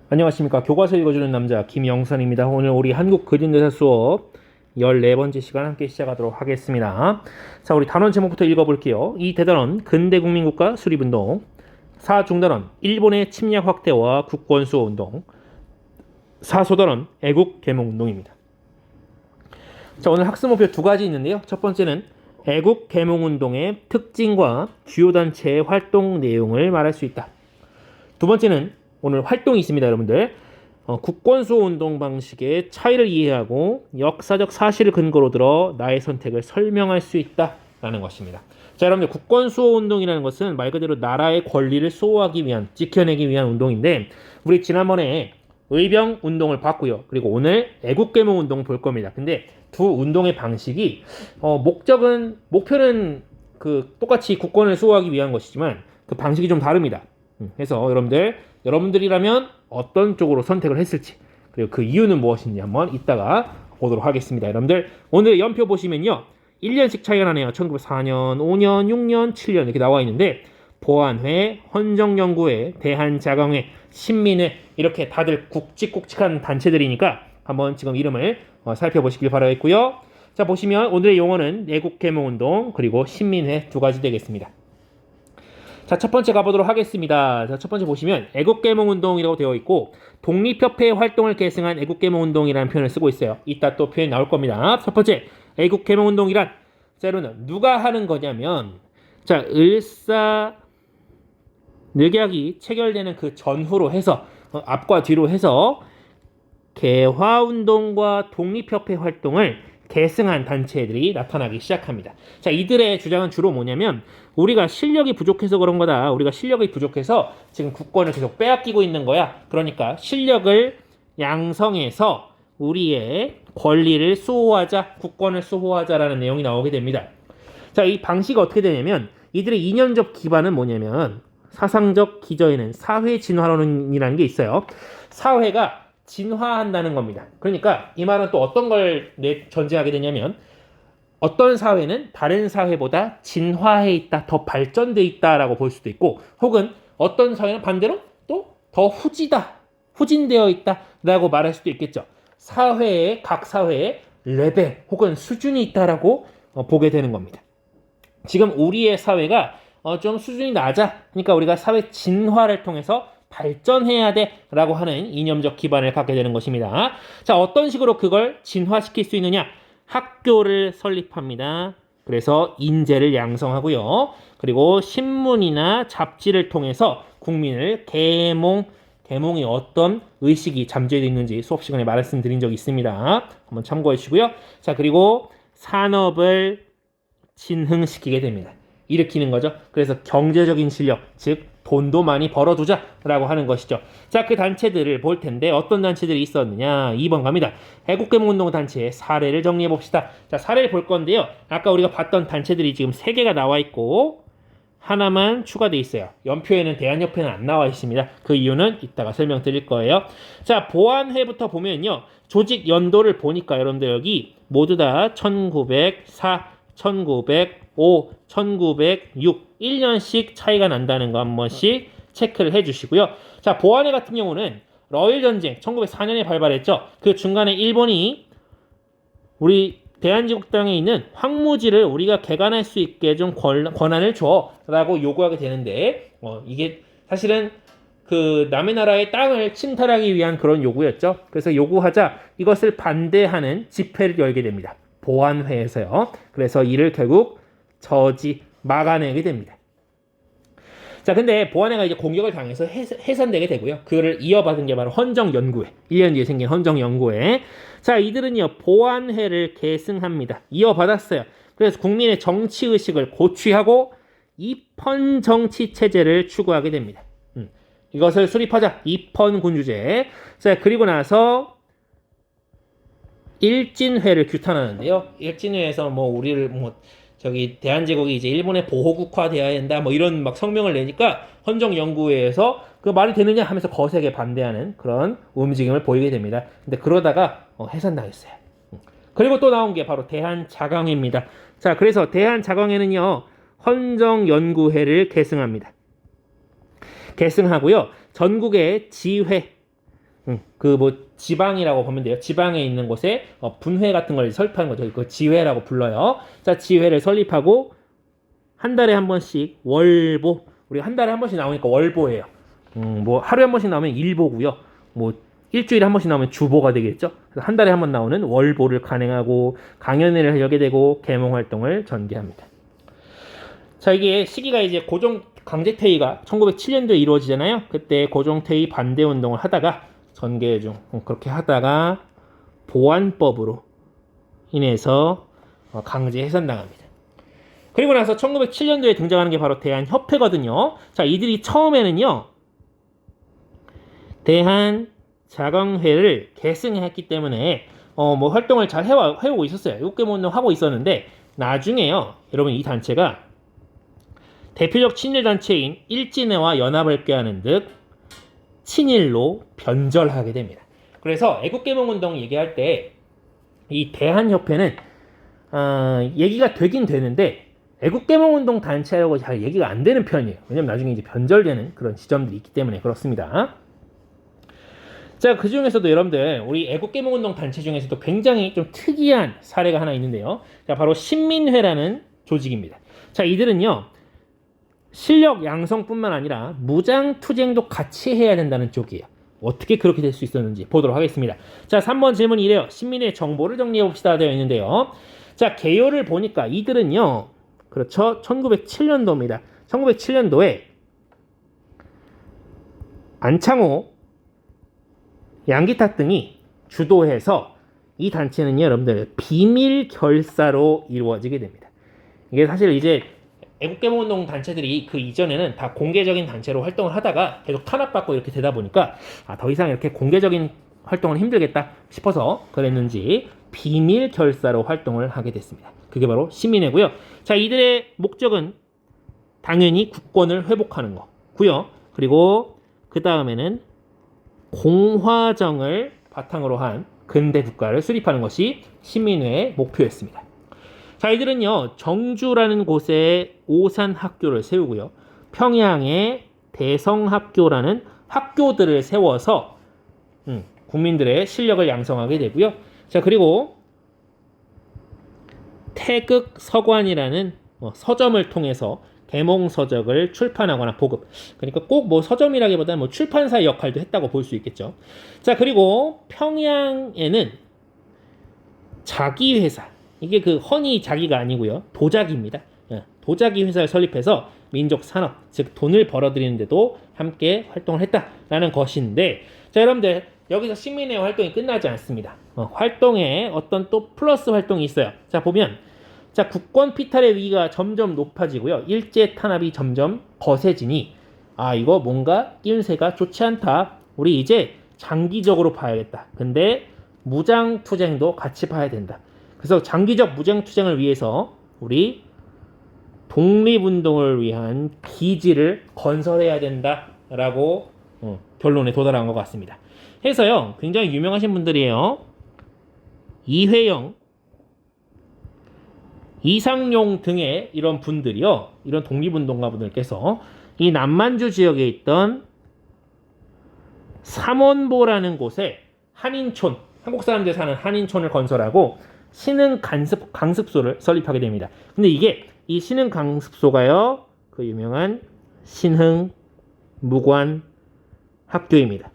안녕하십니까. 교과서 읽어주는 남자 김영선입니다. 오늘 우리 한국 근인대사 수업 14번째 시간 함께 시작하도록 하겠습니다. 자, 우리 단원 제목부터 읽어볼게요. 이 대단원 근대국민국가 수립운동, 4중단원 일본의 침략 확대와 국권 수호 운동, 4소단원 애국 계몽운동입니다. 자, 오늘 학습 목표 두 가지 있는데요. 첫 번째는 애국 계몽운동의 특징과 주요 단체의 활동 내용을 말할 수 있다. 두 번째는 오늘 활동이 있습니다, 여러분들. 국권수호 운동 방식의 차이를 이해하고 역사적 사실을 근거로 들어 나의 선택을 설명할 수 있다라는 것입니다. 자, 여러분들 국권수호 운동이라는 것은 말 그대로 나라의 권리를 수호하기 위한, 지켜내기 위한 운동인데 우리 지난번에 의병 운동을 봤고요. 그리고 오늘 애국계몽 운동 볼 겁니다. 근데 두 운동의 방식이 목표는 똑같이 국권을 수호하기 위한 것이지만 그 방식이 좀 다릅니다. 그래서 여러분들이라면 어떤 쪽으로 선택을 했을지, 그리고 그 이유는 무엇인지 한번 이따가 보도록 하겠습니다. 여러분들 오늘 연표 보시면요, 1년씩 차이가 나네요. 1904년, 5년, 6년, 7년 이렇게 나와 있는데 보안회, 헌정연구회, 대한자강회, 신민회 이렇게 다들 굵직굵직한 단체들이니까 한번 지금 이름을 살펴보시길 바라겠고요. 자, 보시면 오늘의 용어는 애국계몽운동 그리고 신민회 두 가지 되겠습니다. 자, 첫 번째 가보도록 하겠습니다. 자, 첫 번째 보시면 애국계몽운동이라고 되어 있고 독립협회의 활동을 계승한 애국계몽운동이라는 표현을 쓰고 있어요. 이따 또 표현 나올 겁니다. 첫 번째, 애국계몽운동이란, 자, 여러분 누가 하는 거냐면, 자, 을사늑약이 체결되는 그 전후로 해서 앞과 뒤로 해서 개화운동과 독립협회 활동을 계승한 단체들이 나타나기 시작합니다. 자, 이들의 주장은 주로 뭐냐면 우리가 실력이 부족해서 그런 거다. 우리가 실력이 부족해서 지금 국권을 계속 빼앗기고 있는 거야. 그러니까 실력을 양성해서 우리의 권리를 수호하자, 국권을 수호하자라는 내용이 나오게 됩니다. 자, 이 방식이 어떻게 되냐면 이들의 이념적 기반은 뭐냐면 사상적 기저에는 사회 진화론이라는 게 있어요. 사회가 진화한다는 겁니다. 그러니까 이 말은 또 어떤 걸 전제하게 되냐면 어떤 사회는 다른 사회보다 진화해 있다, 더 발전돼 있다라고 볼 수도 있고, 혹은 어떤 사회는 반대로 또 더 후진되어 있다라고 말할 수도 있겠죠. 각 사회에 레벨 혹은 수준이 있다라고 보게 되는 겁니다. 지금 우리의 사회가 좀 수준이 낮아. 그러니까 우리가 사회 진화를 통해서 발전해야 돼 라고 하는 이념적 기반을 갖게 되는 것입니다. 자, 어떤 식으로 그걸 진화시킬 수 있느냐? 학교를 설립합니다. 그래서 인재를 양성하고요. 그리고 신문이나 잡지를 통해서 국민을 계몽이 어떤 의식이 잠재되어 있는지 수업 시간에 말씀드린 적이 있습니다. 한번 참고해 주시고요. 자, 그리고 산업을 진흥시키게 됩니다. 일으키는 거죠. 그래서 경제적인 실력, 즉 돈도 많이 벌어두자라고 하는 것이죠. 자, 그 단체들을 볼 텐데 어떤 단체들이 있었느냐? 2번 갑니다. 애국계몽운동 단체의 사례를 정리해 봅시다. 자, 사례를 볼 건데요. 아까 우리가 봤던 단체들이 지금 3개가 나와 있고 하나만 추가되어 있어요. 연표에는 대한협회는 안 나와 있습니다. 그 이유는 이따가 설명드릴 거예요. 자, 보안회부터 보면요. 조직 연도를 보니까 여러분들 여기 모두 다 1904, 1905, 1906 1년씩 차이가 난다는 거 한 번씩 체크를 해주시고요. 자, 보안회 같은 경우는 러일 전쟁 1904년에 발발했죠. 그 중간에 일본이 우리 대한민국 땅에 있는 황무지를 우리가 개간할 수 있게 좀 권한을 줘라고 요구하게 되는데 이게 사실은 그 남의 나라의 땅을 침탈하기 위한 그런 요구였죠. 그래서 요구하자 이것을 반대하는 집회를 열게 됩니다. 보안회에서요. 그래서 이를 결국 막아내게 됩니다. 자, 근데 보안회가 이제 공격을 당해서 해산되게 되고요. 그를 이어받은 게 바로 헌정연구회. 1년 뒤에 생긴 헌정연구회. 자, 이들은요, 보안회를 계승합니다. 이어받았어요. 그래서 국민의 정치의식을 고취하고 입헌 정치체제를 추구하게 됩니다. 이것을 수립하자. 입헌 군주제. 자, 그리고 나서 일진회를 규탄하는데요. 일진회에서 우리를 대한제국이 이제 일본의 보호국화되어야 된다 이런 막 성명을 내니까 헌정연구회에서 그 말이 되느냐 하면서 거세게 반대하는 그런 움직임을 보이게 됩니다. 근데 그러다가 해산당했어요. 그리고 또 나온 게 바로 대한자강회입니다. 자, 그래서 대한자강회는요, 헌정연구회를 계승합니다. 계승하고요, 전국의 지회, 그 뭐 지방이라고 보면 돼요. 지방에 있는 곳에 분회 같은 걸 설립하는 거죠. 그 지회라고 불러요. 자, 지회를 설립하고 한 달에 한 번씩 월보, 우리가 한 달에 한 번씩 나오니까 월보예요. 뭐 하루에 한 번씩 나오면 일보고요. 뭐 일주일에 한 번씩 나오면 주보가 되겠죠. 그래서 한 달에 한 번 나오는 월보를 간행하고 강연회를 열게 되고 계몽 활동을 전개합니다. 자, 이게 시기가 이제 고종 강제퇴위가 1907년도에 이루어지잖아요. 그때 고종퇴위 반대 운동을 하다가 전개 중 그렇게 하다가 보안법으로 인해서 강제 해산당합니다. 그리고 나서 1907년도에 등장하는 게 바로 대한협회거든요. 자, 이들이 처음에는요, 대한자강회를 계승했기 때문에 뭐 활동을 잘 해오고 있었어요. 육개문동 하고 있었는데 나중에요, 여러분 이 단체가 대표적 친일 단체인 일진회와 연합을 꾀하는 듯 친일로 변절하게 됩니다. 그래서 애국개몽운동 얘기할 때 이 대한협회는 얘기가 되긴 되는데 애국개몽운동 단체라고 잘 얘기가 안 되는 편이에요. 왜냐면 나중에 이제 변절되는 그런 지점들이 있기 때문에 그렇습니다. 자, 그 중에서도 여러분들 우리 애국개몽운동 단체 중에서도 굉장히 좀 특이한 사례가 하나 있는데요. 자, 바로 신민회라는 조직입니다. 자, 이들은요, 실력 양성뿐만 아니라 무장투쟁도 같이 해야 된다는 쪽이에요. 어떻게 그렇게 될 수 있었는지 보도록 하겠습니다. 자, 3번 질문이 이래요. 신민의 정보를 정리해봅시다 되어 있는데요. 자, 개요를 보니까 이들은요, 그렇죠, 1907년도입니다. 1907년도에 안창호, 양기탁 등이 주도해서 이 단체는요, 여러분들 비밀 결사로 이루어지게 됩니다. 이게 사실 이제 애국개몽운동 단체들이 그 이전에는 다 공개적인 단체로 활동을 하다가 계속 탄압받고 이렇게 되다 보니까 더 이상 이렇게 공개적인 활동은 힘들겠다 싶어서 그랬는지 비밀 결사로 활동을 하게 됐습니다. 그게 바로 시민회고요. 자, 이들의 목적은 당연히 국권을 회복하는 거고요. 그리고 그 다음에는 공화정을 바탕으로 한 근대 국가를 수립하는 것이 시민회의 목표였습니다. 자, 이들은요, 정주라는 곳에 오산학교를 세우고요, 평양에 대성학교라는 학교들을 세워서 국민들의 실력을 양성하게 되고요. 자, 그리고 태극서관이라는 서점을 통해서 계몽서적을 출판하거나 보급, 그러니까 꼭 뭐 서점이라기보다는 뭐 출판사 역할도 했다고 볼 수 있겠죠. 자, 그리고 평양에는 자기회사, 이게 그 허니 자기가 아니고요, 도자기입니다. 도자기 회사를 설립해서 민족 산업, 즉 돈을 벌어들이는데도 함께 활동을 했다라는 것인데, 자, 여러분들 여기서 시민회 활동이 끝나지 않습니다. 활동에 어떤 또 플러스 활동이 있어요. 자, 보면 자, 국권 피탈의 위기가 점점 높아지고요, 일제 탄압이 점점 거세지니 이거 뭔가 끼운새가 좋지 않다. 우리 이제 장기적으로 봐야겠다. 근데 무장투쟁도 같이 봐야 된다. 그래서 장기적 무장투쟁을 위해서 우리 독립운동을 위한 기지를 건설해야 된다라고 결론에 도달한 것 같습니다. 해서요, 굉장히 유명하신 분들이에요. 이회영, 이상용 등의 이런 분들이요, 이런 독립운동가 분들께서 이 남만주 지역에 있던 삼원보라는 곳에 한인촌, 한국 사람들 사는 한인촌을 건설하고 신흥 강습소를 설립하게 됩니다. 근데 이게 이 신흥 강습소가요, 그 유명한 신흥 무관 학교입니다.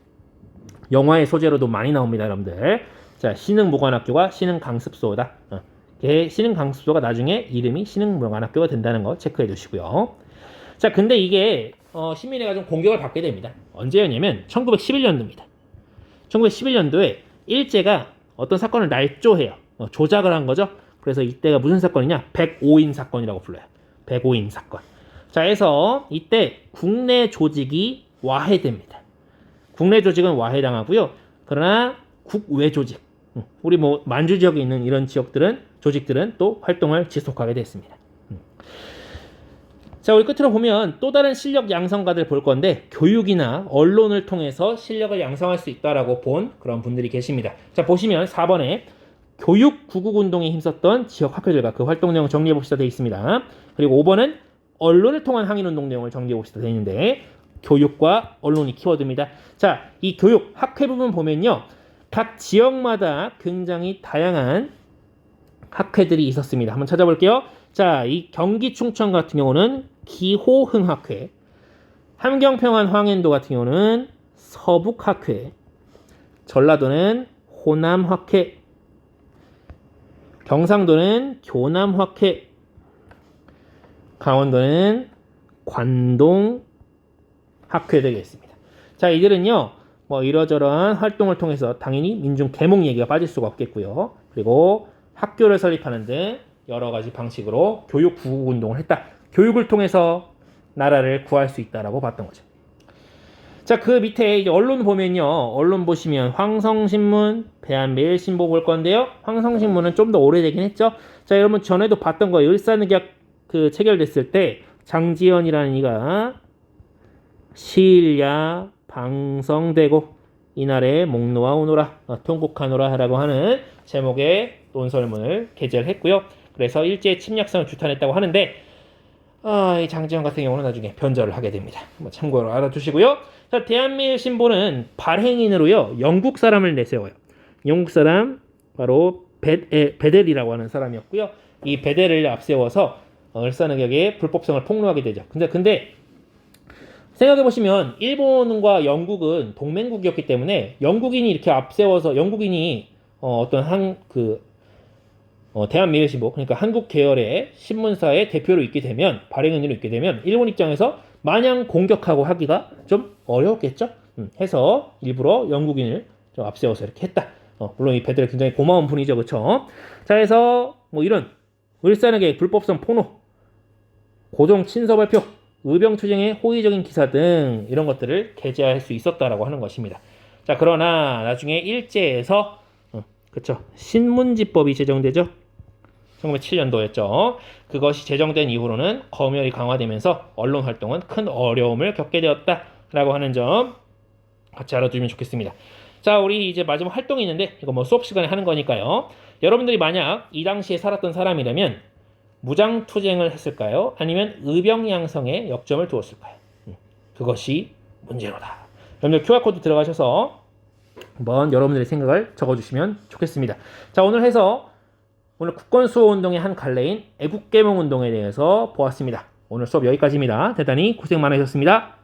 영화의 소재로도 많이 나옵니다, 여러분들. 자, 신흥 무관 학교가 신흥 강습소다. 신흥 강습소가 나중에 이름이 신흥 무관 학교가 된다는 거 체크해 두시고요. 자, 근데 이게 시민회가 좀 공격을 받게 됩니다. 언제였냐면 1911년도입니다. 1911년도에 일제가 어떤 사건을 날조해요. 조작을 한 거죠. 그래서 이때가 무슨 사건이냐? 105인 사건이라고 불러요. 105인 사건. 자, 해서 이때 국내 조직이 와해됩니다. 국내 조직은 와해당하고요. 그러나 국외 조직, 우리 뭐 만주 지역에 있는 이런 조직들은 또 활동을 지속하게 됐습니다. 자, 우리 끝으로 보면 또 다른 실력 양성가들 볼 건데, 교육이나 언론을 통해서 실력을 양성할 수 있다라고 본 그런 분들이 계십니다. 자, 보시면 4번에 교육 구국운동에 힘썼던 지역 학교들과 그 활동 내용 정리해 봅시다 되어 있습니다. 그리고 5번은 언론을 통한 항일운동 내용을 정리해 봅시다 되어 있는데, 교육과 언론이 키워드입니다. 자, 이 교육, 학회 부분 보면요. 각 지역마다 굉장히 다양한 학회들이 있었습니다. 한번 찾아볼게요. 자, 이 경기 충청 같은 경우는 기호흥학회, 함경평안 황해도 같은 경우는 서북학회, 전라도는 호남학회, 경상도는 교남학회, 강원도는 관동학회 되겠습니다. 자, 이들은요, 뭐 이러저러한 활동을 통해서 당연히 민중 계몽 얘기가 빠질 수가 없겠고요. 그리고 학교를 설립하는 등 여러 가지 방식으로 교육 구국 운동을 했다. 교육을 통해서 나라를 구할 수 있다라고 봤던 거죠. 자, 그 밑에 이제 언론 보면요. 언론 보시면 황성신문, 대한매일신보 볼 건데요. 황성신문은 좀 더 오래되긴 했죠. 자, 여러분 전에도 봤던 거예요. 일산의학 그 체결됐을 때 장지연이라는 이가 시일야 방성되고 이날에 목놓아 오노라 통곡하노라라고 하는 제목의 논설문을 게재를 했고요. 그래서 일제의 침략성을 규탄했다고 하는데 이 장지연 같은 경우는 나중에 변절을 하게 됩니다. 참고로 알아두시고요. 자, 대한매일신보는 발행인으로요 영국 사람을 내세워요. 영국 사람 바로 베델이라고 하는 사람이었고요. 이 베델을 앞세워서 을사늑약의 불법성을 폭로하게 되죠. 근데 생각해 보시면 일본과 영국은 동맹국이었기 때문에 영국인이 이렇게 앞세워서 영국인이 어떤 대한매일신보 그러니까 한국 계열의 신문사의 대표로 있게 되면 발행인으로 있게 되면 일본 입장에서 마냥 공격하고 하기가 좀 어려웠겠죠. 해서 일부러 영국인을 좀 앞세워서 이렇게 했다. 물론 이 베델 굉장히 고마운 분이죠, 그렇죠? 자, 해서 뭐 이런 을사늑약 불법성 폭로, 고종 친서 발표, 의병투쟁의 호의적인 기사 등 이런 것들을 게재할 수 있었다라고 하는 것입니다. 자, 그러나 나중에 일제에서 그쵸 신문지법이 제정되죠. 1907년도였죠. 그것이 제정된 이후로는 검열이 강화되면서 언론 활동은 큰 어려움을 겪게 되었다라고 하는 점 같이 알아두면 좋겠습니다. 자, 우리 이제 마지막 활동이 있는데 이거 뭐 수업 시간에 하는 거니까요. 여러분들이 만약 이 당시에 살았던 사람이라면 무장투쟁을 했을까요? 아니면 의병양성에 역점을 두었을까요? 그것이 문제로다. 여러분들 QR코드 들어가셔서 한번 여러분들의 생각을 적어주시면 좋겠습니다. 자, 오늘 국권수호운동의 한 갈래인 애국계몽운동에 대해서 보았습니다. 오늘 수업 여기까지입니다. 대단히 고생 많으셨습니다.